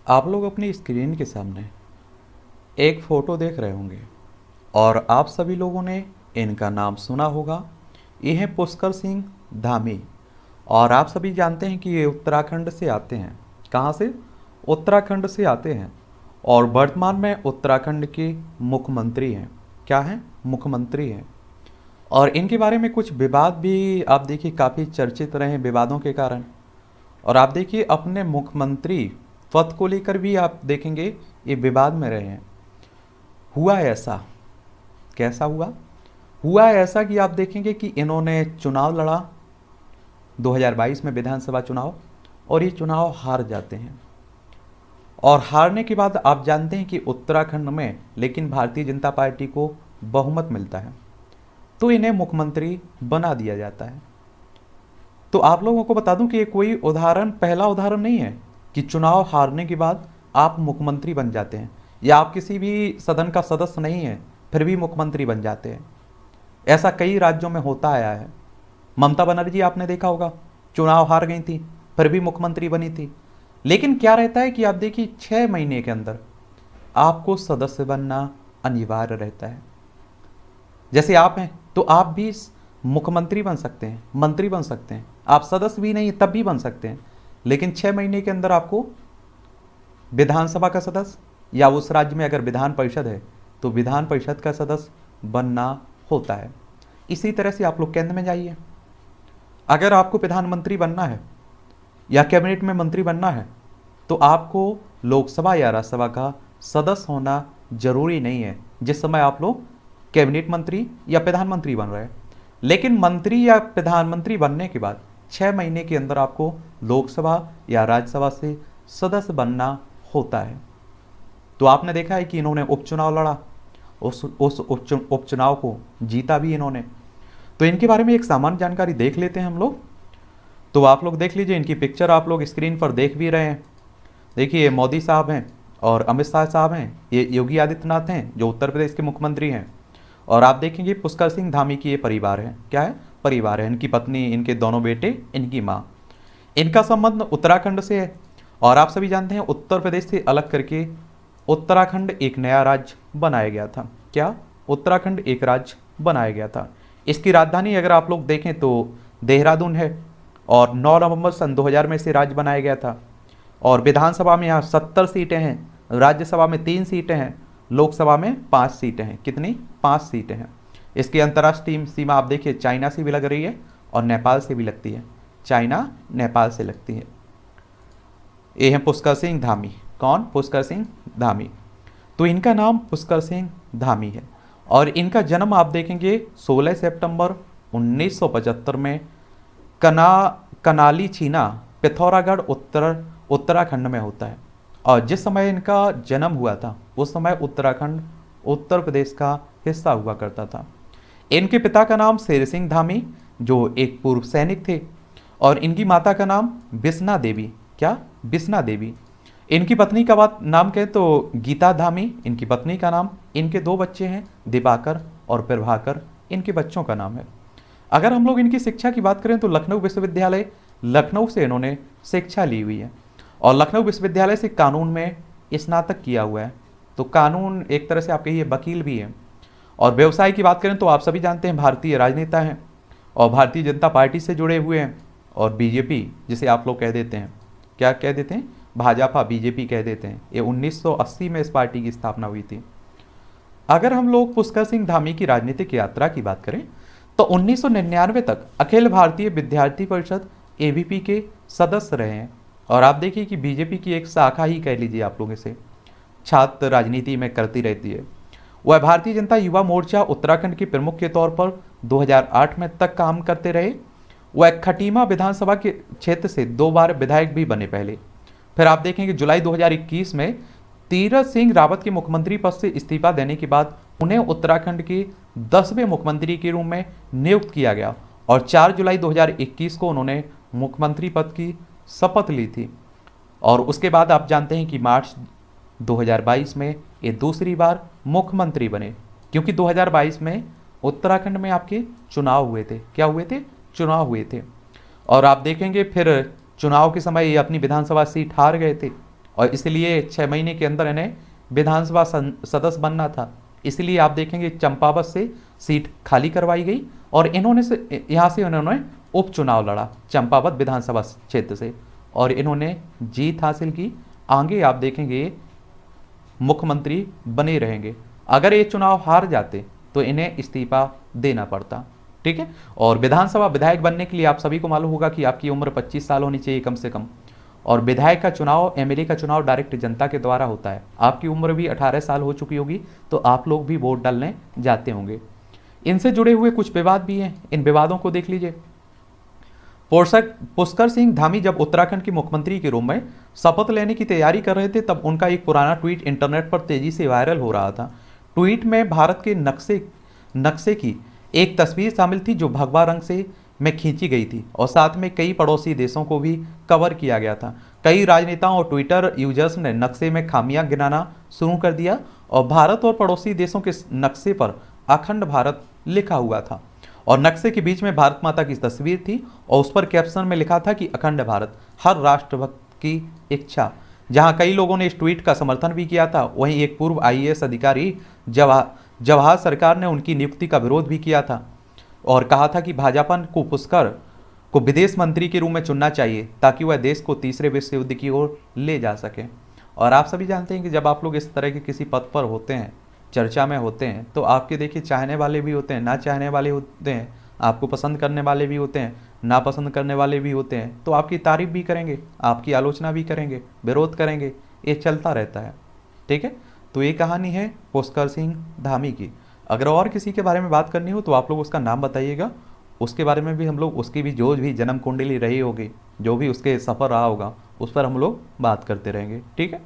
आप लोग अपनी स्क्रीन के सामने एक फ़ोटो देख रहे होंगे और आप सभी लोगों ने इनका नाम सुना होगा। ये हैं पुष्कर सिंह धामी। और आप सभी जानते हैं कि ये उत्तराखंड से आते हैं। कहाँ से? उत्तराखंड से आते हैं और वर्तमान में उत्तराखंड के मुख्यमंत्री हैं। क्या हैं? मुख्यमंत्री हैं। और इनके बारे में कुछ विवाद भी आप देखिए काफ़ी चर्चित रहे हैं विवादों के कारण। और आप देखिए अपने मुख्यमंत्री पद को लेकर भी आप देखेंगे ये विवाद में रहे हैं। हुआ ऐसा, कैसा हुआ? हुआ ऐसा कि आप देखेंगे कि इन्होंने चुनाव लड़ा 2022 में विधानसभा चुनाव, और ये चुनाव हार जाते हैं। और हारने के बाद आप जानते हैं कि उत्तराखंड में लेकिन भारतीय जनता पार्टी को बहुमत मिलता है, तो इन्हें मुख्यमंत्री बना दिया जाता है। तो आप लोगों को बता दूं कि ये कोई उदाहरण, पहला उदाहरण नहीं है कि चुनाव हारने के बाद आप मुख्यमंत्री बन जाते हैं, या आप किसी भी सदन का सदस्य नहीं है फिर भी मुख्यमंत्री बन जाते हैं। ऐसा कई राज्यों में होता आया है। ममता बनर्जी आपने देखा होगा, चुनाव हार गई थी फिर भी मुख्यमंत्री बनी थी। लेकिन क्या रहता है कि आप देखिए 6 महीने के अंदर आपको सदस्य बनना अनिवार्य रहता है। जैसे आप हैं तो आप भी मुख्यमंत्री बन सकते हैं, मंत्री बन सकते हैं, आप सदस्य भी नहीं तब भी बन सकते हैं। लेकिन 6 महीने के अंदर आपको विधानसभा का सदस्य, या उस राज्य में अगर विधान परिषद है तो विधान परिषद का सदस्य बनना होता है। इसी तरह से आप लोग केंद्र में जाइए, अगर आपको प्रधानमंत्री बनना है या कैबिनेट में मंत्री बनना है तो आपको लोकसभा या राज्यसभा का सदस्य होना जरूरी नहीं है जिस समय आप लोग कैबिनेट मंत्री या प्रधानमंत्री बन रहे हैं। लेकिन मंत्री या प्रधानमंत्री बनने के बाद 6 महीने के अंदर आपको लोकसभा या राज्यसभा से सदस्य बनना होता है। तो आपने देखा है कि इन्होंने उपचुनाव लड़ा, उस उपचुनाव को जीता भी इन्होंने। तो इनके बारे में एक सामान्य जानकारी देख लेते हैं हम लोग। तो आप लोग देख लीजिए, इनकी पिक्चर आप लोग स्क्रीन पर देख भी रहे हैं। देखिए ये मोदी साहब हैं और अमित शाह साहब हैं, ये योगी आदित्यनाथ हैं जो उत्तर प्रदेश के मुख्यमंत्री हैं। और आप देखेंगे पुष्कर सिंह धामी की ये परिवार है। क्या है? परिवार है। इनकी पत्नी, इनके दोनों बेटे, इनकी माँ। इनका संबंध उत्तराखंड से है। और आप सभी जानते हैं उत्तर प्रदेश से अलग करके उत्तराखंड एक नया राज्य बनाया गया था। क्या? उत्तराखंड एक राज्य बनाया गया था। इसकी राजधानी अगर आप लोग देखें तो देहरादून है। और 9 नवंबर सन 2000 में इसे राज्य बनाया गया था। और विधानसभा में यहाँ 70 सीटें हैं, राज्यसभा में 3 सीटें हैं, लोकसभा में 5 सीटें हैं। कितनी? 5 सीटें हैं। इसकी अंतर्राष्ट्रीय सीमा आप देखिए चाइना से भी लग रही है और नेपाल से भी लगती है। चाइना नेपाल से लगती है। ये हैं पुष्कर सिंह धामी। कौन? पुष्कर सिंह धामी। तो इनका नाम पुष्कर सिंह धामी है। और इनका जन्म आप देखेंगे 16 सितंबर 1975 में कनाली छीना, पिथौरागढ़, उत्तराखंड में होता है। और जिस समय इनका जन्म हुआ था उस समय उत्तराखंड उत्तर प्रदेश का हिस्सा हुआ करता था। इनके पिता का नाम शेर सिंह धामी जो एक पूर्व सैनिक थे, और इनकी माता का नाम बिस्ना देवी। क्या? बिस्ना देवी। इनकी पत्नी का बात नाम कहें तो गीता धामी इनकी पत्नी का नाम। इनके 2 बच्चे हैं, दिवाकर और प्रभाकर इनके बच्चों का नाम है। अगर हम लोग इनकी शिक्षा की बात करें तो लखनऊ विश्वविद्यालय, लखनऊ से इन्होंने शिक्षा ली हुई है। और लखनऊ विश्वविद्यालय से कानून में स्नातक किया हुआ है। तो कानून एक तरह से आप कहिए वकील भी है। और व्यवसाय की बात करें तो आप सभी जानते हैं भारतीय राजनेता हैं और भारतीय जनता पार्टी से जुड़े हुए हैं। और बीजेपी जिसे आप लोग कह देते हैं, क्या कह देते हैं? भाजपा, बीजेपी कह देते हैं। ये 1980 में इस पार्टी की स्थापना हुई थी। अगर हम लोग पुष्कर सिंह धामी की राजनीतिक यात्रा की बात करें तो 1999 तक अखिल भारतीय विद्यार्थी परिषद एबीपी के सदस्य रहे हैं। और आप देखिए कि बीजेपी की एक शाखा ही कह लीजिए आप लोगों से, छात्र राजनीति में करती रहती है। वह भारतीय जनता युवा मोर्चा उत्तराखंड के प्रमुख के तौर पर 2008 में तक काम करते रहे। वह खटीमा विधानसभा के क्षेत्र से 2 बार विधायक भी बने पहले। फिर आप देखेंगे जुलाई 2021 में तीरथ सिंह रावत के मुख्यमंत्री पद से इस्तीफा देने के बाद उन्हें उत्तराखंड के 10वें मुख्यमंत्री के रूप में नियुक्त किया गया। और 4 जुलाई 2021 को उन्होंने मुख्यमंत्री पद की शपथ ली थी। और उसके बाद आप जानते हैं कि मार्च 2022 में ये दूसरी बार मुख्यमंत्री बने, क्योंकि 2022 में उत्तराखंड में आपके चुनाव हुए थे। क्या हुए थे? चुनाव हुए थे। और आप देखेंगे फिर चुनाव के समय ये अपनी विधानसभा सीट हार गए थे और इसलिए 6 महीने के अंदर इन्हें विधानसभा सदस्य बनना था। इसलिए आप देखेंगे चंपावत से सीट खाली करवाई गई और इन्होंने से यहाँ से उन्होंने उपचुनाव लड़ा चंपावत विधानसभा क्षेत्र से और इन्होंने जीत हासिल की। आगे आप देखेंगे मुख्यमंत्री बने रहेंगे। अगर ये चुनाव हार जाते तो इन्हें इस्तीफा देना पड़ता। ठीक है। और विधानसभा विधायक बनने के लिए आप सभी को मालूम होगा कि आपकी उम्र 25 साल होनी चाहिए कम से कम। और विधायक का चुनाव, एमएलए का चुनाव डायरेक्ट जनता के द्वारा होता है। आपकी उम्र भी 18 साल हो चुकी होगी तो आप लोग भी वोट डालने जाते होंगे। इनसे जुड़े हुए कुछ विवाद भी हैं, इन विवादों को देख लीजिए। पुष्कर सिंह धामी जब उत्तराखंड के मुख्यमंत्री के रूप में शपथ लेने की तैयारी कर रहे थे तब उनका एक पुराना ट्वीट इंटरनेट पर तेजी से वायरल हो रहा था। ट्वीट में भारत के नक्शे की एक तस्वीर शामिल थी जो भगवा रंग से में खींची गई थी और साथ में कई पड़ोसी देशों को भी कवर किया गया था। कई राजनेताओं और ट्विटर यूजर्स ने नक्शे में खामियां गिनाना शुरू कर दिया और भारत और पड़ोसी देशों के नक्शे पर अखंड भारत लिखा हुआ था और नक्शे के बीच में भारत माता की तस्वीर थी और उस पर कैप्शन में लिखा था कि अखंड भारत हर राष्ट्रभक्त की इच्छा। जहां कई लोगों ने इस ट्वीट का समर्थन भी किया था, वहीं एक पूर्व आईएएस अधिकारी जवाहर सरकार ने उनकी नियुक्ति का विरोध भी किया था और कहा था कि भाजपा को पुष्कर को विदेश मंत्री के रूप में चुनना चाहिए ताकि वह देश को तीसरे विश्व युद्ध की ओर ले जा सके। और आप सभी जानते हैं कि जब आप लोग इस तरह के किसी पद पर होते हैं, चर्चा में होते हैं, तो आपके देखिए चाहने वाले भी होते हैं, ना चाहने वाले होते हैं, आपको पसंद करने वाले भी होते हैं, ना पसंद करने वाले भी होते हैं। तो आपकी तारीफ भी करेंगे, आपकी आलोचना भी करेंगे, विरोध करेंगे, ये चलता रहता है। ठीक है। तो ये कहानी है पुष्कर सिंह धामी की। अगर और किसी के बारे में बात करनी हो तो आप लोग उसका नाम बताइएगा, उसके बारे में भी हम लोग, उसकी भी जो भी जन्म कुंडली रही होगी, जो भी उसके सफ़र रहा होगा, उस पर हम लोग बात करते रहेंगे। ठीक है।